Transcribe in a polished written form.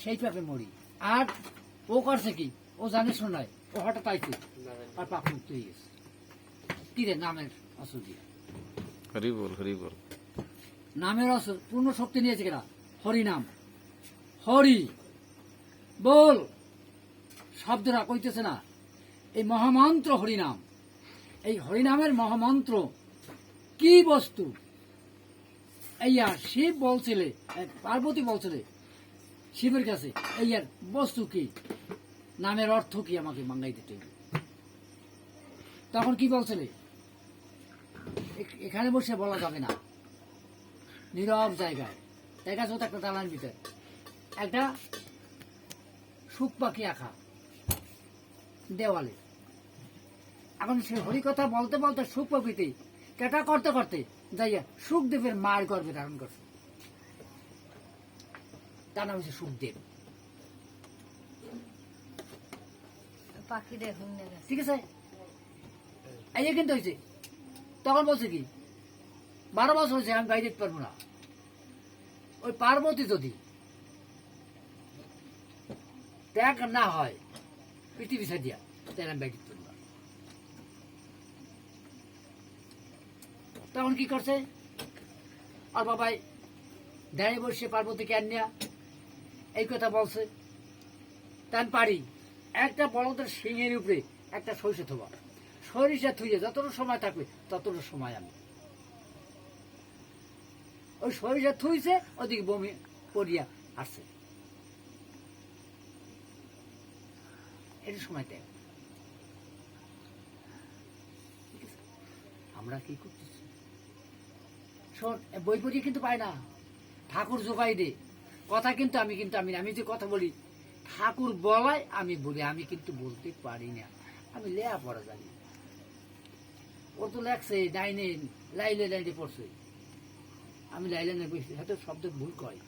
সেই পাপে মরি। আর ও করছে কি, ও জানে শোনায়, ও হঠাৎ আইছে আর পাপ মুক্ত হয়ে গেছে। কি রে নামের আসল দিয়ে, হরি বল হরি বল। নামের আসল পূর্ণ শক্তি নিয়েছে কেনা, হরি নাম। হরি বল শব্দটা কইতেছে না, এই মহামন্ত্র হরিনাম। এই হরিনামের মহামন্ত্র কি বস্তু? এইয়া শিব বলছিলে, পার্বতী বলছিলে শিবের কাছে, এইয়ার বস্তু কি, নামের অর্থ কি আমাকে মাঙ্গাই দিতে হবে। তখন কি বলছিলে? এখানে বসে বলা যাবে না, নীরব জায়গায় দেখা যাচ্ছে একটা দালান ভিতরে একটা সুখ পাখি আঁকা দেওয়ালে। এখন সে হরি কথা বলতে বলতে সুখ পাখিতে কেটা করতে করতে যাইয়া সুখদেবের মার গর্ভে ধারণ করছে। তার নাম হচ্ছে সুখদেব। ঠিক আছে, এই যে কিন্তু হয়েছে। তখন বলছে কি 12 বছর হয়েছে, আমি বাইরে যেতে পারবো না। ওই পার্বতী যদি ত্যাগ না হয় পৃথিবী ছাড়িয়া, তাহলে আমি বাইরে যেতে পারবো না। তখন কি করছে, আর বাবাই দাঁড়িয়ে বসে পার্বতীকে আনিয়া এই কথা বলছে, তান পারি একটা বলদের সিংহের উপরে একটা সরিষা থোবা, সরিষা থুইয়ে যতটা সময় থাকবে ততটা সময় আমি ওই সরিষা থুইছে, ওদিকে বমি পড়িয়া আসছে। এটা সময় দেয়। আমরা কি করতেছি? শোন, বই পড়িয়ে কিন্তু পাই না, ঠাকুর জোগাই দে কথা। কিন্তু আমি যে কথা বলি ঠাকুর বলায় আমি বলি, আমি কিন্তু বলতে পারি না। আমি লেয়া পড়া জানি। ও তো লেখছে লাইনে পড়ছে, আমি লাইনে বসে হয়তো শব্দ ভুল কয়।